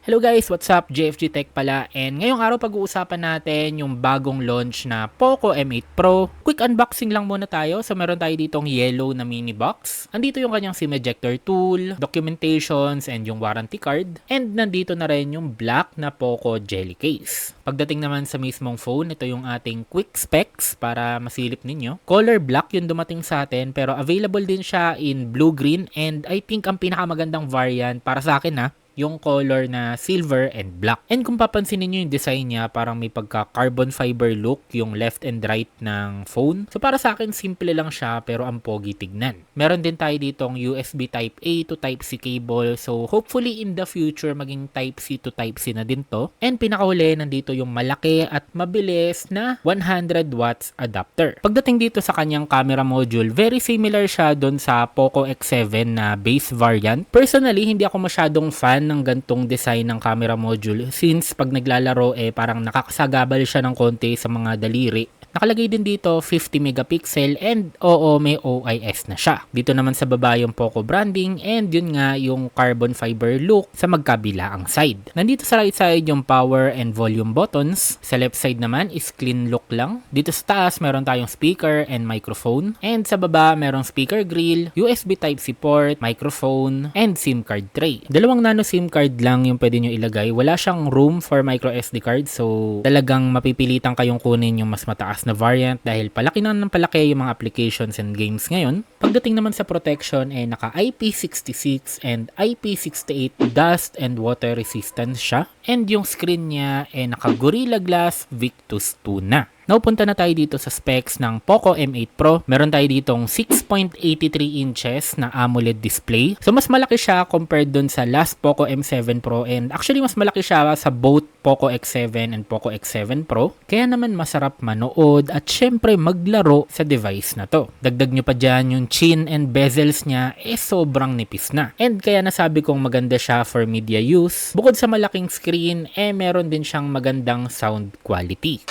Hello guys, what's up? JFG Tech pala, and ngayong araw pag-uusapan natin yung bagong launch na Poco M8 Pro. Quick unboxing lang muna tayo. So meron tayo ditong yellow na mini box. Andito yung kanyang SIM ejector tool, documentations, and yung warranty card. And nandito na rin yung black na Poco Jelly case. Pagdating naman sa mismong phone, ito yung ating quick specs para masilip ninyo. Color black yung dumating sa atin, pero available din siya in blue-green, and I think ang pinakamagandang variant para sa akin yung color na silver and black. And kung papansin niyo yung design niya, parang may pagka carbon fiber look yung left and right ng phone. So para sa akin, simple lang siya pero ang pogi tignan. Meron din tayo ditong USB Type A to Type C cable. So hopefully in the future, maging Type C to Type C na din to. And pinakauli, nandito yung malaki at mabilis na 100 watts adapter. Pagdating dito sa kanyang camera module, very similar siya doon sa Poco X7 na base variant. Personally, hindi ako masyadong fan ng gantong design ng camera module since pag naglalaro parang nakakasagabal siya ng konti sa mga daliri. Nakalagay din dito 50 megapixel and may OIS na siya. Dito naman sa baba yung Poco branding and yun nga yung carbon fiber look sa magkabilaang side. Nandito sa right side yung power and volume buttons. Sa left side naman is clean look lang. Dito sa taas meron tayong speaker and microphone. And sa baba merong speaker grill, USB Type-C port, microphone, and SIM card tray. Dalawang nano SIM card lang yung pwede nyo ilagay. Wala siyang room for micro SD card, so talagang mapipilitan kayong kunin yung mas mataas na variant dahil palaki na ng palaki yung mga applications and games ngayon. Pagdating naman sa protection, naka IP66 and IP68 dust and water resistance siya. And yung screen niya naka Gorilla Glass Victus 2 na. Now, punta na tayo dito sa specs ng Poco M8 Pro. Meron tayo ditong 6.83 inches na AMOLED display. So, mas malaki siya compared dun sa last Poco M7 Pro. And actually, mas malaki siya sa both Poco X7 and Poco X7 Pro. Kaya naman masarap manood at syempre maglaro sa device na to. Dagdag nyo pa dyan yung chin and bezels niya, sobrang nipis na. And kaya nasabi kong maganda siya for media use. Bukod sa malaking screen, meron din siyang magandang sound quality.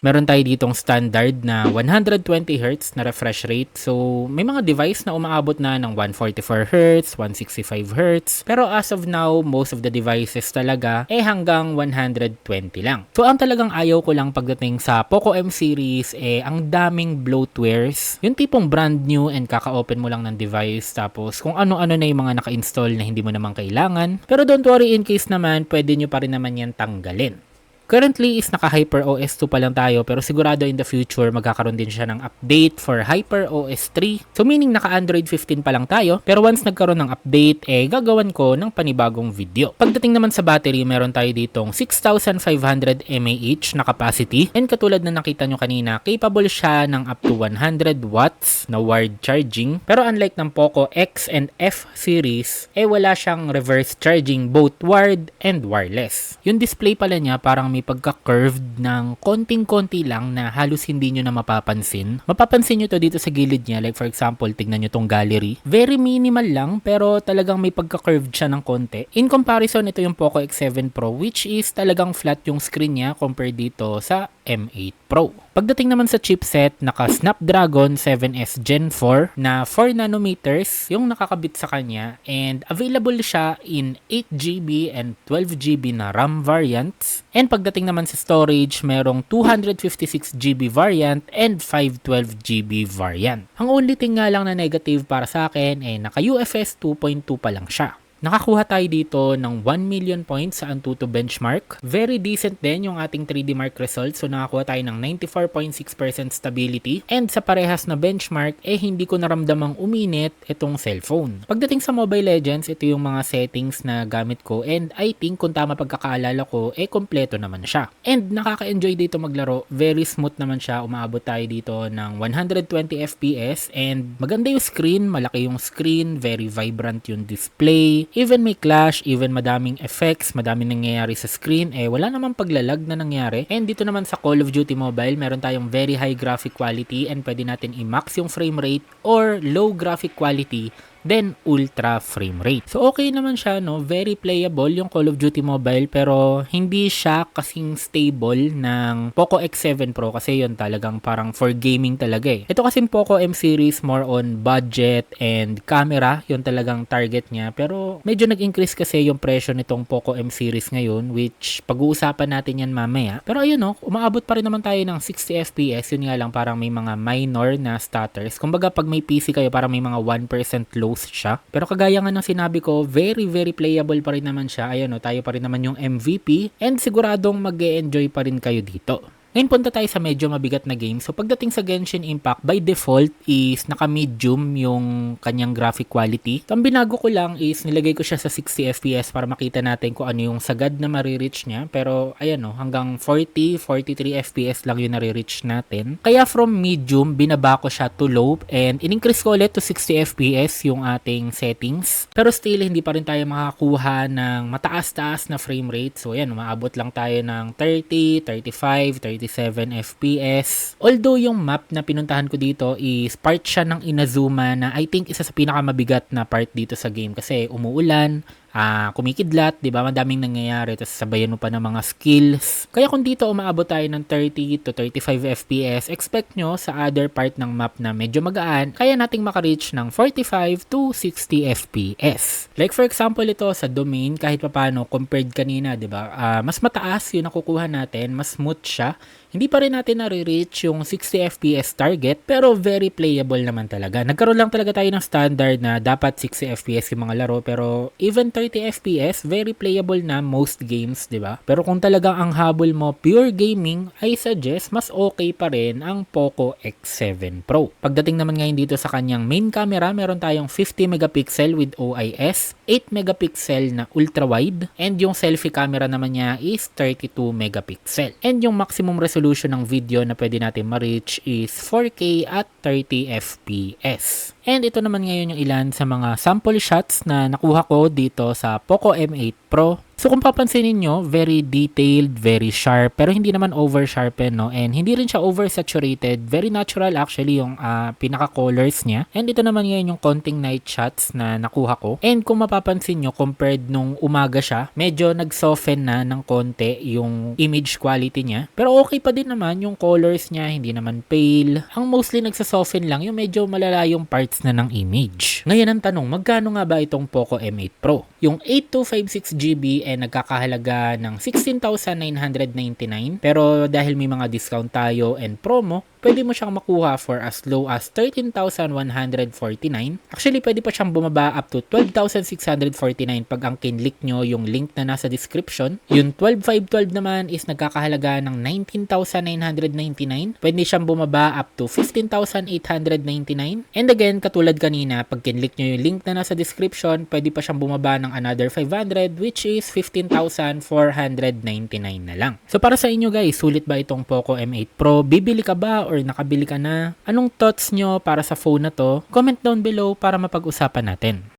Meron tayo ditong standard na 120Hz na refresh rate. So, may mga device na umaabot na ng 144Hz, 165Hz. Pero as of now, most of the devices talaga hanggang 120 lang. So, ang talagang ayaw ko lang pagdating sa Poco M series ang daming bloatwares. Yung tipong brand new and kaka-open mo lang ng device tapos kung ano-ano na yung mga naka-install na hindi mo naman kailangan. Pero don't worry, in case naman, pwede nyo pa rin naman yan tanggalin. Currently is naka HyperOS 2 pa lang tayo pero sigurado in the future magkakaroon din siya ng update for HyperOS 3. So meaning naka Android 15 pa lang tayo pero once nagkaroon ng update gagawan ko ng panibagong video. Pagdating naman sa battery, meron tayo ditong 6,500 mAh na capacity and katulad na nakita nyo kanina, capable siya ng up to 100 watts na wired charging. Pero unlike ng Poco X and F series, wala siyang reverse charging both wired and wireless. Yung display pala niya parang may pagka-curved ng konting-konti lang na halos hindi nyo na mapapansin. Mapapansin nyo to dito sa gilid niya. Like for example, tignan nyo tong gallery. Very minimal lang pero talagang may pagka-curved siya ng konti. In comparison, ito yung Poco X7 Pro which is talagang flat yung screen niya compared dito sa M8 Pro. Pagdating naman sa chipset, naka Snapdragon 7S Gen 4 na 4 nanometers yung nakakabit sa kanya and available siya in 8GB and 12GB na RAM variants. And pagdating naman sa storage, merong 256GB variant and 512GB variant. Ang only thing nga lang na negative para sa akin naka UFS 2.2 pa lang siya. Nakakuha tayo dito ng 1 million points sa Antutu benchmark. Very decent din yung ating 3D Mark results. So nakakuha tayo ng 94.6% stability. And sa parehas na benchmark, hindi ko naramdamang uminit itong cellphone. Pagdating sa Mobile Legends, ito yung mga settings na gamit ko. And I think kung tama pagkakaalala ko, kompleto naman siya. And nakaka-enjoy dito maglaro. Very smooth naman siya. Umaabot tayo dito ng 120 FPS. And maganda yung screen. Malaki yung screen. Very vibrant yung display. Even may clash, even madaming effects, madaming nangyayari sa screen, wala namang paglalag na nangyari. And dito naman sa Call of Duty Mobile, meron tayong very high graphic quality and pwede natin i-max yung frame rate or low graphic quality then ultra frame rate. So okay naman siya, no? Very playable yung Call of Duty Mobile, pero hindi siya kasing stable ng Poco X7 Pro kasi yun talagang parang for gaming talaga eh. Ito kasing Poco M series more on budget and camera, yun talagang target niya, pero medyo nag-increase kasi yung presyo nitong Poco M series ngayon, which pag-uusapan natin yan mamaya. Pero ayun, no, umaabot pa rin naman tayo ng 60 FPS, yun nga lang parang may mga minor na stutters. Kumbaga pag may PC kayo parang may mga 1% lows siya. Pero kagaya nga ng sinabi ko, very playable pa rin naman siya. Ayun, no, tayo pa rin naman yung MVP and siguradong mag-e-enjoy pa rin kayo dito. Ngayon punta tayo sa medyo mabigat na game. So pagdating sa Genshin Impact, by default is naka-medium yung kanyang graphic quality. So ang binago ko lang is nilagay ko siya sa 60 FPS para makita natin kung ano yung sagad na marireach niya. Pero ayan, no, hanggang 43 FPS lang yung nare-reach natin. Kaya from medium, binaba ko siya to low and in-increase ko ulit to 60 FPS yung ating settings. Pero still, hindi pa rin tayo makakuha ng mataas-taas na frame rate. So ayan, umaabot lang tayo ng 30, 35, 37 FPS. Although yung map na pinuntahan ko dito is part siya ng Inazuma na I think isa sa pinakamabigat na part dito sa game kasi umuulan, kumikidlat, 'di ba? Madaming nangyayari, tapos sabayan mo pa ng mga skills. Kaya kung dito umaabot tayo ng 30 to 35 FPS, expect nyo sa other part ng map na medyo magaan, kaya nating maka-reach ng 45 to 60 FPS. Like for example ito sa domain, kahit papaano compared kanina, 'di ba? Mas mataas 'yung nakukuha natin, mas smooth siya. Hindi pa rin natin nare-reach yung 60 FPS target, pero very playable naman talaga. Nagkaroon lang talaga tayo ng standard na dapat 60 FPS yung mga laro, pero even 30 FPS, very playable na most games, di ba? Pero kung talagang ang habol mo pure gaming, I suggest mas okay pa rin ang Poco X7 Pro. Pagdating naman ngayon dito sa kanyang main camera, meron tayong 50 megapixel with OIS, 8 megapixel na ultra wide, and yung selfie camera naman niya is 32 megapixel. And yung maximum resolution ng video na pwede natin ma-reach is 4K at 30 FPS. And ito naman ngayon yung ilan sa mga sample shots na nakuha ko dito sa Poco M8 Pro. So kung papansinin nyo, very detailed, very sharp, pero hindi naman over-sharpen, no? And hindi rin siya over-saturated. Very natural actually yung pinaka-colors niya. And ito naman ngayon yung konting night shots na nakuha ko. And kung mapapansin nyo, compared nung umaga siya, medyo nag-soften na ng konti yung image quality niya. Pero okay pa din naman yung colors niya, hindi naman pale. Ang mostly nagsa-soften lang yung medyo malala yung parts na ng image. Ngayon ang tanong, magkano nga ba itong Poco M8 Pro? Yung 8256GB ay nagkakahalaga ng 16,999, pero dahil may mga discount tayo and promo, pwede mo siyang makuha for as low as 13,149. Actually, pwede pa siyang bumaba up to 12,649 pag ang kinlik nyo yung link na nasa description. Yung 12,512 naman is nagkakahalaga ng 19,999. Pwede siyang bumaba up to 15,899. And again, katulad kanina, pag kinlik nyo yung link na nasa description, pwede pa siyang bumaba ng another 500, which is 15,499 na lang. So para sa inyo guys, sulit ba itong Poco M8 Pro? Bibili ka ba or nakabili ka na? Anong thoughts nyo para sa phone na to? Comment down below para mapag-usapan natin.